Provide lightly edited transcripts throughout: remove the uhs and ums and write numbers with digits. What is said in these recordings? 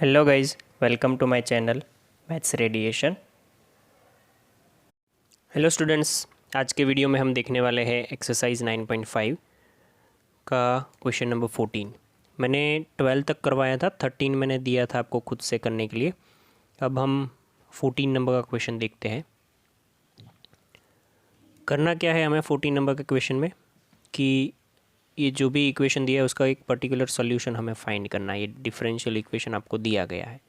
Hello guys, welcome to my channel maths radiation. Hello students, आज के video में हम देखने वाले हैं एक्सरसाइज 9.5 का क्वेश्चन नंबर 14। मैंने 12 तक करवाया था, 13 मैंने दिया था आपको खुद से करने के लिए। अब हम 14 नंबर का क्वेश्चन देखते हैं। करना क्या है हमें 14 नंबर के क्वेश्चन में कि ये जो भी इक्वेशन दिया है उसका एक पर्टिकुलर सॉल्यूशन हमें फाइंड करना है। ये डिफरेंशियल इक्वेशन आपको दिया गया है,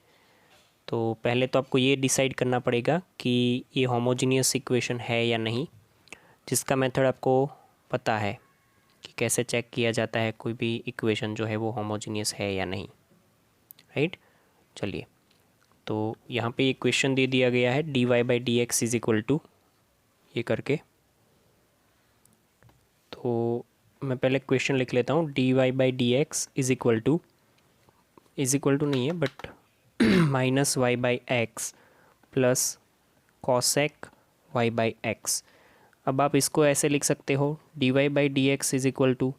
तो पहले तो आपको ये डिसाइड करना पड़ेगा कि ये होमोजीनियस इक्वेशन है या नहीं, जिसका मेथड आपको पता है कि कैसे चेक किया जाता है कोई भी इक्वेशन जो है वो होमोजीनियस है या नहीं। राइट, चलिए, तो यहाँ पे इक्वेशन दे दिया गया है dy/dx इज इक्वल टू ये करके। तो मैं पहले क्वेश्चन लिख लेता हूँ। dy/dx इज इक्वल टू नहीं है but minus y/x plus cosec y/x। अब आप इसको ऐसे लिख सकते हो dy/dx is equal to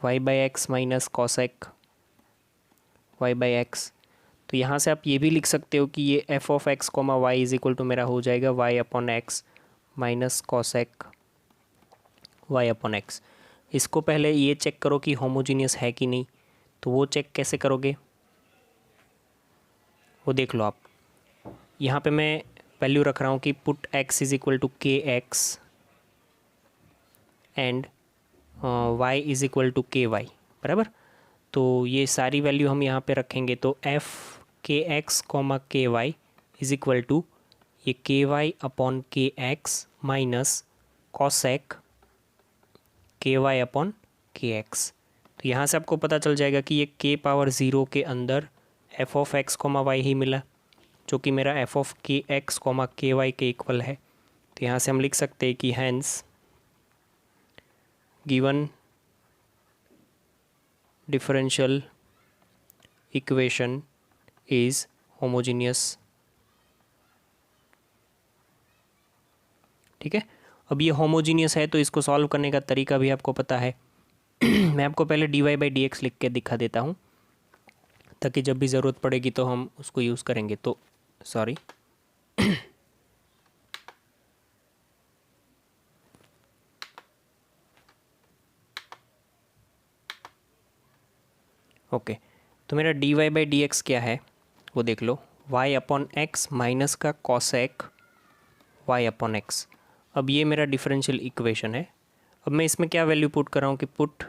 y/x minus cosec y/x। तो यहाँ से आप ये भी लिख सकते हो कि ये f of x comma y is equal to मेरा हो जाएगा y/x माइनस कॉसेक y/x। इसको पहले ये चेक करो कि होमोजीनियस है कि नहीं। तो वो चेक कैसे करोगे वो देख लो आप। यहाँ पे मैं वैल्यू रख रहा हूँ कि put x is equal to k x and y is equal to k y, बराबर। तो ये सारी वैल्यू हम यहाँ पे रखेंगे, तो f के X comma K Y is equal to ये के वाई अपॉन के एक्स माइनस कॉसेक के वाई अपॉन के एक्स। तो यहाँ से आपको पता चल जाएगा कि ये k पावर 0 के अंदर f of x comma Y ही मिला, जो कि मेरा f of K X comma K Y के इक्वल है। तो यहाँ से हम लिख सकते हैं कि hence given differential equation is homogeneous. ठीक है, अब ये होमोजीनियस है तो इसको सॉल्व करने का तरीका भी आपको पता है। मैं आपको पहले dy/dx लिख के दिखा देता हूँ, ताकि जब भी ज़रूरत पड़ेगी तो हम उसको यूज़ करेंगे। तो सॉरी ओके, तो मेरा dy/dx क्या है वो देख लो, y/x माइनस का कॉसेक y/x। अब ये मेरा डिफरेंशियल इक्वेशन है। अब मैं इसमें क्या वैल्यू पुट कर रहा हूँ कि put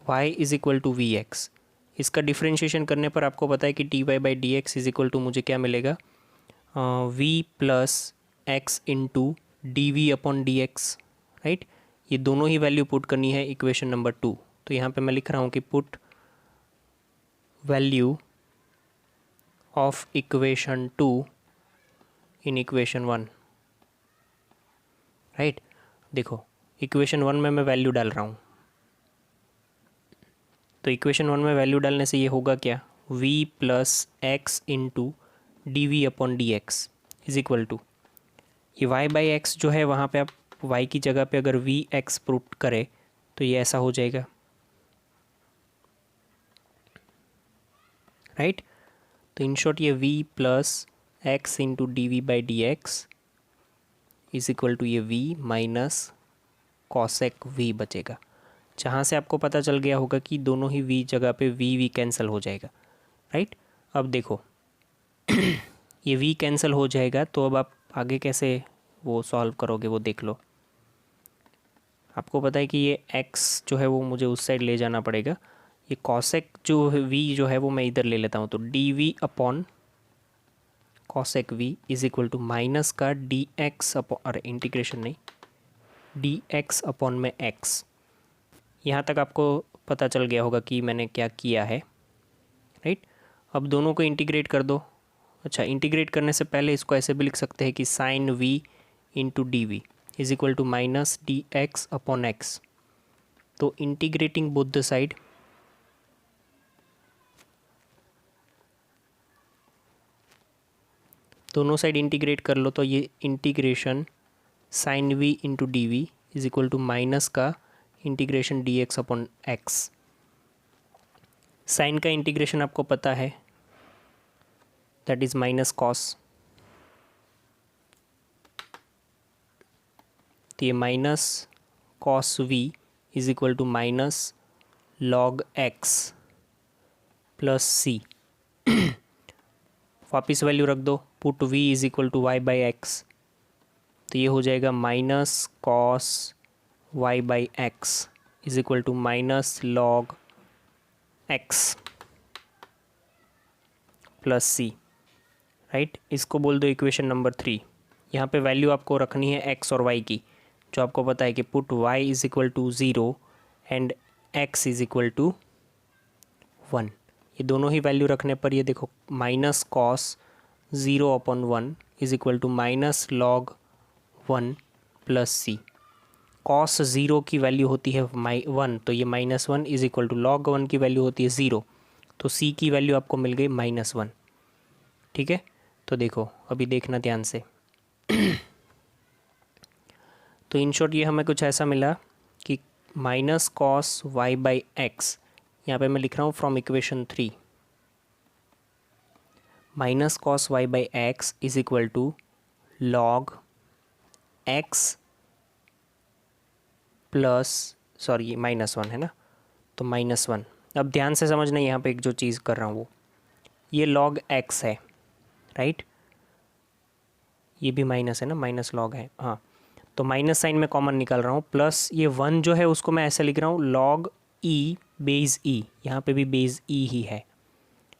y is equal to we X. इसका डिफरेंशिएशन करने पर आपको पता है कि dy/dx इज इक्वल टू मुझे क्या मिलेगा, v plus x into D V upon D X. Right, ये दोनों ही वैल्यू पुट करनी है इक्वेशन नंबर 2। तो यहाँ पे मैं लिख रहा हूँ कि put value of equation 2 in equation 1। Right, देखो इक्वेशन 1 में मैं वैल्यू डाल रहा हूँ, तो इक्वेशन 1 में वैल्यू डालने से ये होगा क्या, v plus x into D V upon D x is equal to ये y/x जो है वहाँ पे आप y की जगह पे अगर वी एक्स पुट करें तो ये ऐसा हो जाएगा। राइट, तो इन शॉर्ट ये v plus x into D we by D x is equal to ये v माइनस कॉसेक v बचेगा, जहाँ से आपको पता चल गया होगा कि दोनों ही v जगह पे v कैंसिल हो जाएगा। राइट, अब देखो ये v कैंसिल हो जाएगा, तो अब आप आगे कैसे वो सॉल्व करोगे वो देख लो। आपको पता है कि ये x जो है वो मुझे उस साइड ले जाना पड़ेगा। ये कॉसेक जो v जो है वो मैं इधर ले लेता हूँ, तो D V upon cosec v is equal to minus का डी एक्स अपॉन, अरे इंटीग्रेशन नहीं, डी एक्स अपॉन में x। यहाँ तक आपको पता चल गया होगा कि मैंने क्या किया है। राइट, अब दोनों को इंटीग्रेट कर दो। अच्छा, इंटीग्रेट करने से पहले इसको ऐसे भी लिख सकते हैं कि sine v into D v is equal to minus d x upon x. तो इंटीग्रेटिंग बोथ द साइड, दोनों साइड इंटीग्रेट कर लो, तो ये integration sine v into D v is equal to minus का integration d x upon x. Sine का integration आपको पता है दैट इज़ माइनस कॉस। तो ये minus cos v is equal to minus log x plus c. वापिस value रख दो, put v is equal to Y by X, तो ये हो जाएगा minus cos Y by X is equal to minus log x plus C, right. इसको बोल दो इक्वेशन नंबर 3। यहाँ पे वैल्यू आपको रखनी है एक्स और वाई की, जो आपको पता है कि put Y is equal to 0 and X is equal to 1। ये दोनों ही वैल्यू रखने पर ये देखो minus cos 0 upon 1 is equal to minus log 1 plus C. Cos 0 की वैल्यू होती है 1, तो ये -1 इज इक्वल टू लॉग 1 की वैल्यू होती है 0, तो सी की वैल्यू आपको मिल गई -1। ठीक है, तो देखो अभी देखना ध्यान से। तो इन शॉर्ट ये हमें कुछ ऐसा मिला कि minus cos Y by X, यहाँ पे मैं लिख रहा हूँ from equation 3, minus cos Y by X is equal to log x plus, sorry -1 है ना, तो -1। अब ध्यान से समझना, यहाँ पे एक जो चीज़ कर रहा हूँ वो, ये लॉग एक्स है, राइट, ये भी माइनस है ना, माइनस लॉग है, हाँ, तो माइनस साइन में कॉमन निकाल रहा हूँ, प्लस ये 1 जो है उसको मैं ऐसे लिख रहा हूँ लॉग ई बेस ई, यहाँ पे भी बेस ई ही है,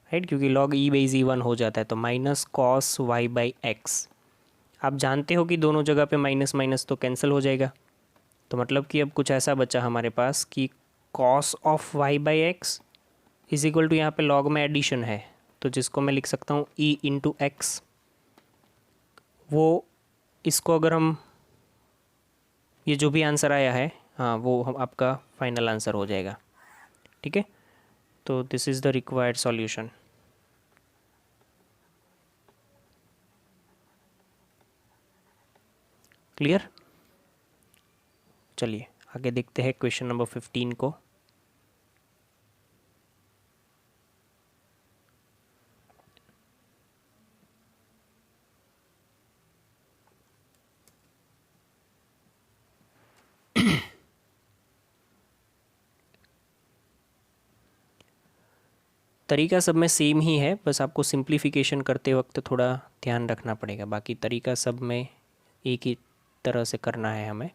राइट, क्योंकि लॉग ई बेस ई 1 हो जाता है, तो minus cos Y by X. आप जानते हो कि दोनों जगह पे माइनस माइनस तो कैंसिल हो जाएगा, तो मतलब कि अब कुछ ऐसा बचा हमारे पास कि cos of Y by X is equal to, यहाँ पे लॉग में एडिशन है, तो जिसको मैं लिख सकता हूँ ई इंटू एक्स। वो इसको अगर हम, ये जो भी आंसर आया है, हाँ, वो हम आपका फाइनल आंसर हो जाएगा। ठीक है, तो this is the required solution. Clear, चलिए आगे देखते हैं क्वेश्चन नंबर 15 को। तरीका सब में सेम ही है, बस आपको सिंप्लीफिकेशन करते वक्त थोड़ा ध्यान रखना पड़ेगा, बाकी तरीका सब में एक ही तरह से करना है हमें।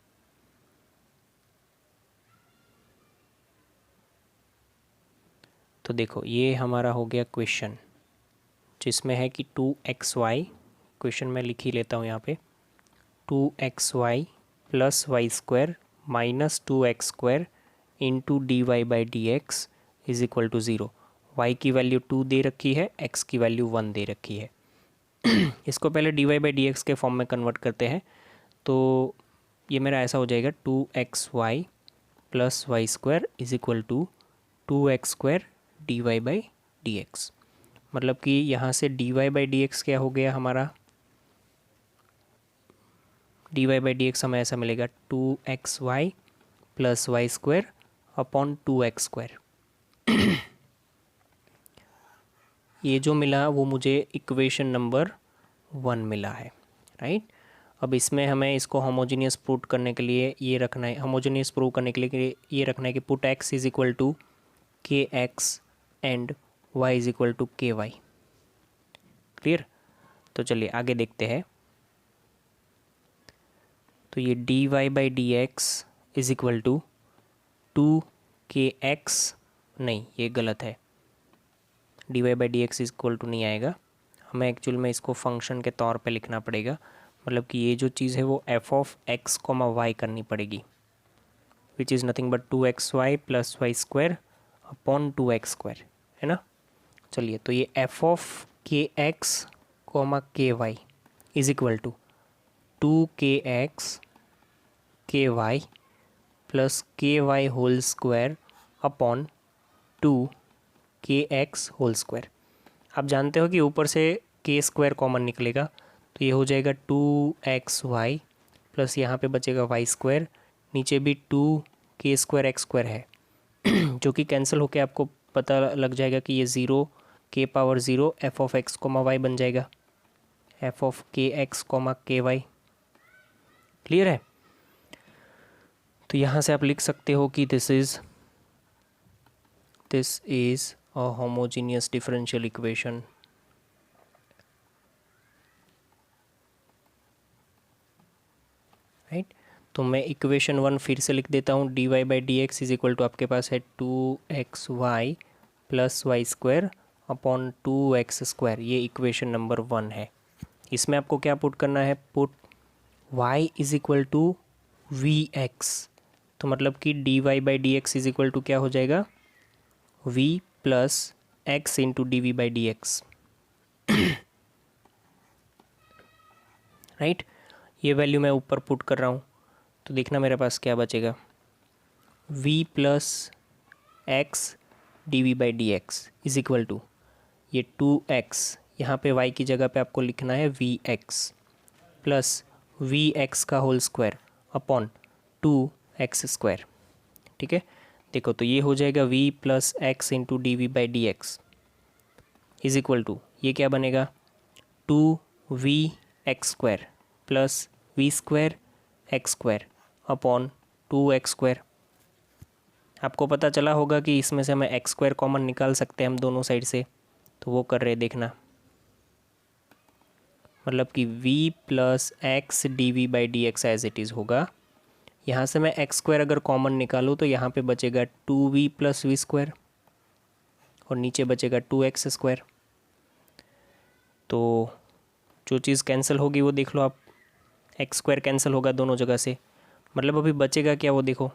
तो देखो ये हमारा हो गया क्वेश्चन, जिसमें है कि 2xy, क्वेश्चन में लिख ही लेता हूँ यहाँ पे, 2xy plus Y square minus 2x² into D Y by D x is equal to 0। y की वैल्यू 2 दे रखी है, x की वैल्यू 1 दे रखी है। इसको पहले D Y by D X के फॉर्म में कन्वर्ट करते हैं, तो ये मेरा ऐसा हो जाएगा 2xy plus Y square is equal to 2x² D Y by D X. मतलब कि यहाँ से D Y by D X क्या हो गया हमारा, D Y by D X हमें ऐसा मिलेगा 2xy plus Y square upon 2x²। ये जो मिला वो मुझे इक्वेशन नंबर 1 मिला है, राइट। अब इसमें हमें इसको होमोजीनियस प्रूव करने के लिए ये रखना है, होमोजीनियस प्रूव करने के लिए ये रखना है कि put x is equal to k x and y is equal to k Y. Clear, तो चलिए आगे देखते हैं। तो ये d Y by D x is equal to 2kx, नहीं ये गलत है, d Y by D x is equal to नहीं आएगा, हमें एक्चुअल में इसको फंक्शन के तौर पे लिखना पड़ेगा। मतलब कि ये जो चीज़ है वो F of X comma Y करनी पड़ेगी, which is nothing but 2xy plus Y square upon 2x², है ना। चलिए, तो ये F of K X comma K Y is equal to 2kx K Y plus K Y whole square upon 2kx whole square. आप जानते हो कि ऊपर से k² कॉमन निकलेगा, तो ये हो जाएगा 2xy प्लस यहाँ पे बचेगा y², नीचे भी 2k² x² है, जो कि कैंसिल होके आपको पता लग जाएगा कि ये 0 k power 0 F of X comma Y बन जाएगा, F of K X comma K Y. Clear है? तो यहाँ से आप लिख सकते हो कि this is a homogeneous differential equation. Right, तो मैं इक्वेशन 1 फिर से लिख देता हूँ। D Y by D x is equal to आपके पास है 2xy plus Y square upon 2x²। ये इक्वेशन नंबर 1 है। इसमें आपको क्या पुट करना है? Put y is equal to we X, तो मतलब कि D Y by D x is equal to क्या हो जाएगा? v plus x into D we by D X. Right, ये वैल्यू मैं ऊपर पुट कर रहा हूँ, तो देखना मेरे पास क्या बचेगा। v plus x d we by D x is equal to ये 2x, यहाँ पे y की जगह पे आपको लिखना है vx प्लस vx का होल स्क्वायर अपॉन 2x²। ठीक है, देखो तो ये हो जाएगा v plus x into D we by D x is equal to ये क्या बनेगा? 2vx² plus v² x² upon 2x²। आपको पता चला होगा कि इसमें से हमें x² कॉमन निकाल सकते हैं हम दोनों साइड से, तो वो कर रहे देखना। मतलब कि v plus x d we by D x as it is होगा। यहाँ से मैं x² अगर कॉमन निकालूँ तो यहाँ पे बचेगा 2v प्लस v² और नीचे बचेगा 2x²। तो जो चीज़ कैंसिल होगी वो देख लो आप, x² कैंसिल होगा दोनों जगह से, मतलब अभी बचेगा क्या वो देखो,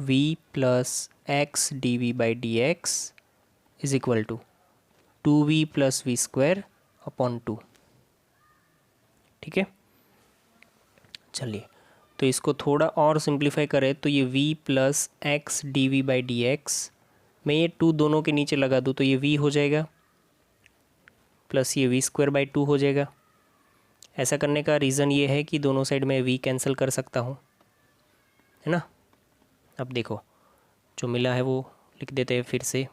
v plus x d we by D x is equal to 2v plus v² upon 2। ठीक है, चलिए तो इसको थोड़ा और सिंप्लीफाई करें तो ये v plus x d we by D x मैं ये 2 दोनों के नीचे लगा दूँ तो ये v हो जाएगा प्लस ये v² बाई 2 हो जाएगा। ऐसा करने का रीज़न ये है कि दोनों साइड में v कैंसिल कर सकता हूँ, है ना। अब देखो जो मिला है वो लिख देते हैं फिर से।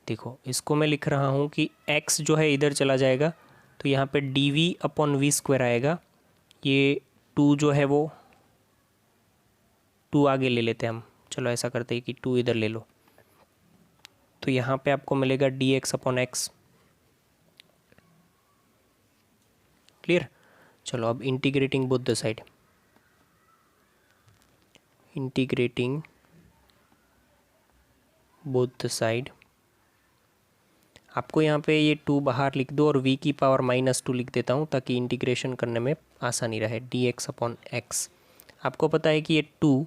देखो इसको मैं लिख रहा हूँ कि x जो है इधर चला जाएगा तो यहाँ पे dv अपॉन v² आएगा। ये 2 जो है वो 2 आगे ले लेते हैं हम, चलो ऐसा करते हैं कि 2 इधर ले लो, तो यहाँ पे आपको मिलेगा dx अपॉन एक्स। क्लियर? चलो अब integrating both the side, integrating both the side, आपको यहाँ पे ये 2 बाहर लिख दो और v की पावर -2 लिख देता हूँ ताकि इंटीग्रेशन करने में आसानी रहे। dx अपॉन एक्स, आपको पता है कि ये 2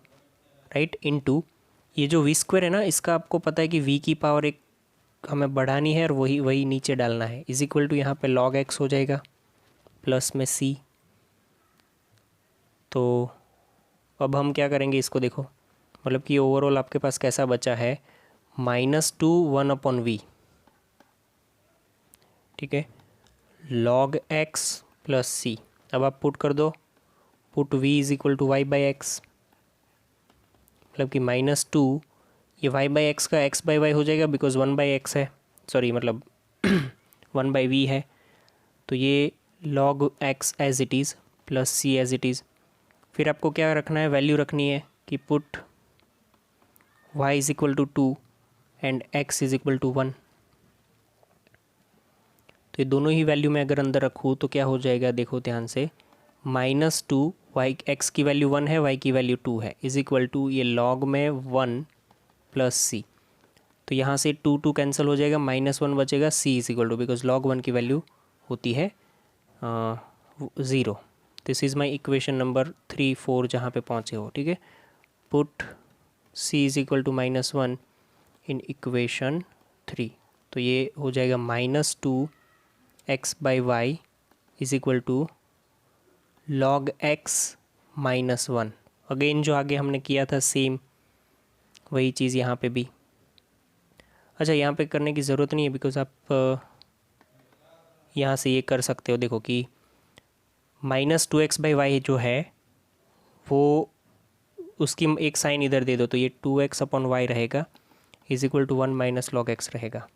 राइट इनटू ये जो v² है ना, इसका आपको पता है कि v की पावर एक हमें बढ़ानी है और वही नीचे डालना है, इज इक्वल टू यहाँ पे log x हो जाएगा प्लस में c। तो अब हम क्या करेंगे इसको देखो, मतलब कि ओवरऑल आपके पास कैसा बचा है, -2 1 अपॉन वी। ठीक है, log x प्लस c। अब आप पुट कर दो, put v is equal to Y by x, मतलब कि -2 ये y बाई एक्स का x बाई वाई हो जाएगा बिकॉज 1 बाई एक्स है, सॉरी मतलब 1 बाई वी है, तो ये log x as it is plus c as it is. फिर आपको क्या रखना है, वैल्यू रखनी है कि put y is equal to 2 and x is equal to 1। तो ये दोनों ही वैल्यू मैं अगर अंदर रखूँ तो क्या हो जाएगा, देखो ध्यान से, -2 y x की वैल्यू 1 है, y की वैल्यू 2 है, इज इक्वल टू ये log में 1 प्लस सी। तो यहाँ से 2 2 कैंसिल हो जाएगा, -1 बचेगा, c is equal to because log 1 की वैल्यू होती है 0। This is my equation number 3 4 जहाँ पे पहुँचे हो। ठीक है, put c is equal to -1 in equation 3, तो ये हो जाएगा -2 x by y is equal to log x -1। Again जो आगे हमने किया था सेम वही चीज़ यहाँ पे भी। अच्छा, यहाँ पे करने की ज़रूरत नहीं है बिकॉज आप यहाँ से ये कर सकते हो, देखो कि -2x बाई वाई जो है वो उसकी एक साइन इधर दे दो तो ये 2x अपॉन वाई रहेगा is equal to 1 minus log x रहेगा।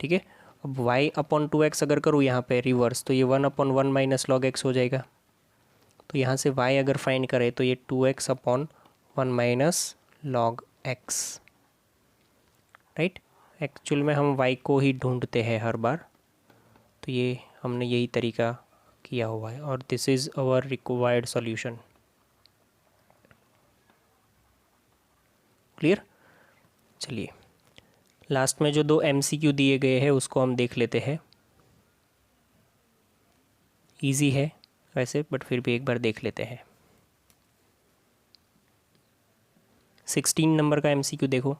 ठीक है, अब y अपॉन 2x अगर करूँ यहाँ पे रिवर्स तो ये 1 अपॉन 1 माइनस लॉग एक्स हो जाएगा। तो यहाँ से y अगर फाइंड करें तो ये 2x upon 1 minus log x, right. Actual में हम y को ही ढूंढते हैं हर बार, तो ये हमने यही तरीका किया हुआ है और this is our required solution. Clear. चलिए लास्ट में जो 2 MCQ दिए गए हैं उसको हम देख लेते हैं। इजी है वैसे बट फिर भी एक बार देख लेते हैं। 16 नंबर का MCQ देखो,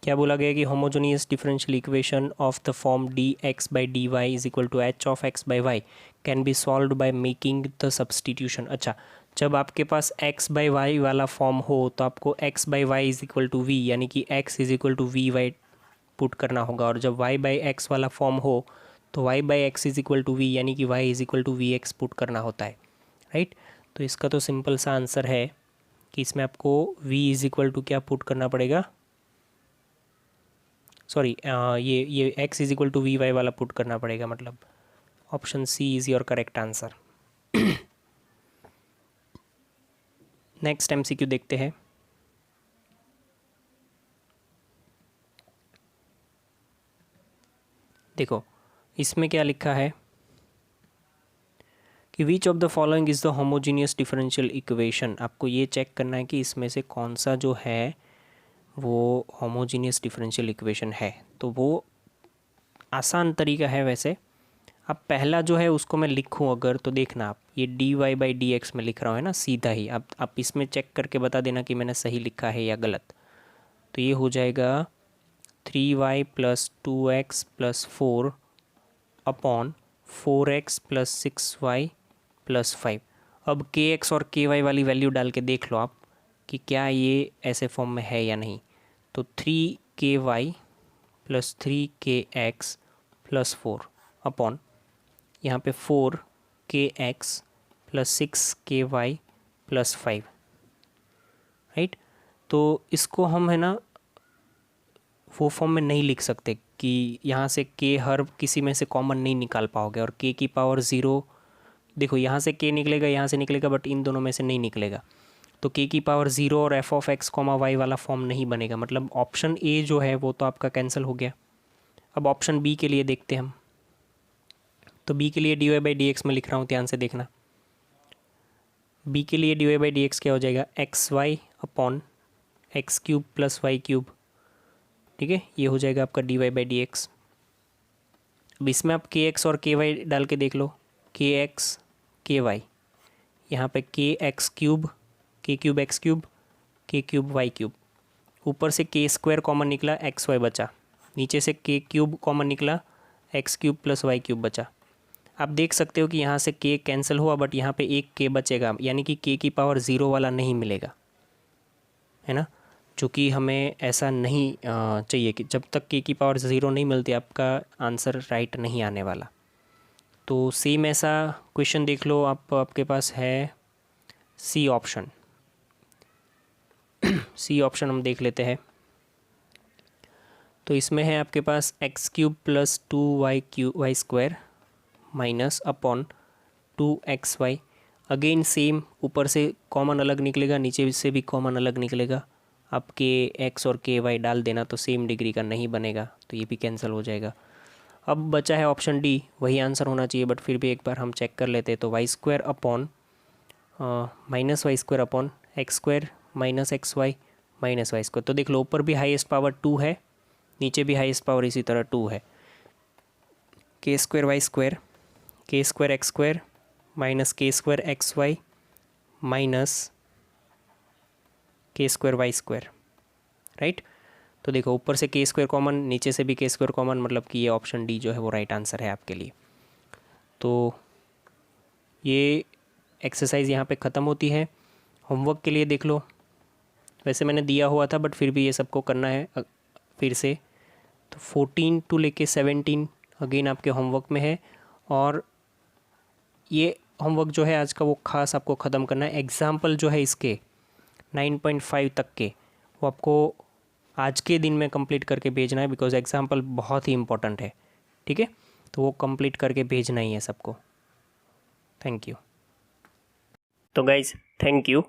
क्या बोला गया कि homogeneous differential equation of the form dx by dy is equal to h of x by y can be solved by making the substitution. अच्छा, जब आपके पास x बाई वाई वाला फॉर्म हो तो आपको x by y is equal to v यानी कि x is equal to v y put करना होगा, और जब y बाई एक्स वाला फॉर्म हो तो y by X is equal to v यानी कि y is equal to we x put करना होता है, राइट। तो इसका तो सिंपल सा आंसर है कि इसमें आपको v इज इक्वल टू क्या पुट करना पड़ेगा, सॉरी ये x is equal to v y वाला पुट करना पड़ेगा, मतलब option c is your correct answer. Next MCQ देखते हैं। देखो इसमें क्या लिखा है कि which of the following is the homogeneous differential equation. आपको ये चेक करना है कि इसमें से कौन सा जो है वो होमोजीनियस डिफरेंशियल इक्वेशन है। तो वो आसान तरीका है वैसे। अब पहला जो है उसको मैं लिखूं अगर तो देखना आप, ये dy बाई डी एक्स में लिख रहा हूँ है ना सीधा ही। अब आप इसमें चेक करके बता देना कि मैंने सही लिखा है या गलत। तो ये हो जाएगा 3y plus 2x plus 4 upon 4x plus 6y plus 5। अब kx और ky वाली वैल्यू डाल के देख लो आप कि क्या ये ऐसे फॉर्म में है या नहीं। तो 3ky plus 3kx plus 4 upon यहाँ पे 4kx plus 6ky plus 5, right. तो इसको हम है ना वो फॉर्म में नहीं लिख सकते कि यहाँ से k हर किसी में से कॉमन नहीं निकाल पाओगे, और k की पावर 0, देखो यहाँ से k निकलेगा यहाँ से निकलेगा बट इन दोनों में से नहीं निकलेगा। तो k की पावर 0 और f of x comma y वाला फॉर्म नहीं बनेगा, मतलब ऑप्शन ए जो है वो तो आपका कैंसिल हो गया। अब ऑप्शन बी के लिए देखते हैं हम। तो बी के लिए dy बाई डी एक्स में लिख रहा हूँ, ध्यान से देखना। बी के लिए dy बाई डी एक्स क्या हो जाएगा, x y upon x cube plus y cube, ठीक है। ये हो जाएगा आपका dy बाई डी एक्स। अब इसमें आप kx और ky डाल के देख लो, kx ky, यहाँ पे kx cube k cube x cube k cube y cube, ऊपर से k स्क्वायर कॉमन निकला एक्स वाई बचा, नीचे से k क्यूब कॉमन निकला x cube plus y cube बचा। आप देख सकते हो कि यहाँ से k कैंसिल हुआ बट यहाँ पे एक k बचेगा, यानी कि k की पावर 0 वाला नहीं मिलेगा, है ना। चूँकि हमें ऐसा नहीं चाहिए कि जब तक k की पावर 0 नहीं मिलती आपका आंसर राइट नहीं आने वाला। तो सेम ऐसा क्वेश्चन देख लो आप, आपके पास है सी ऑप्शन। सी ऑप्शन हम देख लेते हैं। तो इसमें है आपके पास x cube plus 2y square minus upon 2xy। Again same, ऊपर से कॉमन अलग निकलेगा, नीचे से भी कॉमन अलग निकलेगा। आप के एक्स और के वाई डाल देना तो सेम डिग्री का नहीं बनेगा, तो ये भी कैंसिल हो जाएगा। अब बचा है ऑप्शन डी, वही आंसर होना चाहिए बट फिर भी एक बार हम चेक कर लेते हैं। तो y square upon minus y square upon x square minus x y minus y square. तो देख लो ऊपर भी हाईएस्ट पावर 2 है, नीचे भी हाईएस्ट पावर इसी तरह 2 है। के स्क्वायर वाई स्क्वायर के स्क्वायर एक्स स्क्वायर माइनस के स्क्वायर एक्स वाई माइनस के स्क्वायर वाई स्क्वायर, राइट। तो देखो ऊपर से के स्क्वायर कॉमन, नीचे से भी के स्क्वायर कॉमन, मतलब कि ये ऑप्शन डी जो है वो राइट आंसर है आपके लिए। तो ये एक्सरसाइज यहाँ पे ख़त्म होती है। होमवर्क के लिए देख लो, वैसे मैंने दिया हुआ था बट फिर भी ये सबको करना है फिर से। तो 14 टू लेके 17 अगेन आपके होमवर्क में है, और ये होमवर्क जो है आज का वो खास आपको ख़त्म करना है। एग्ज़ाम्पल जो है इसके 9.5 तक के वो आपको आज के दिन में कंप्लीट करके भेजना है, बिकॉज एग्ज़ाम्पल बहुत ही इंपॉर्टेंट है। ठीक है, तो वो कंप्लीट करके भेजना ही है सबको। Thank you. तो गाइज़ थैंक यू।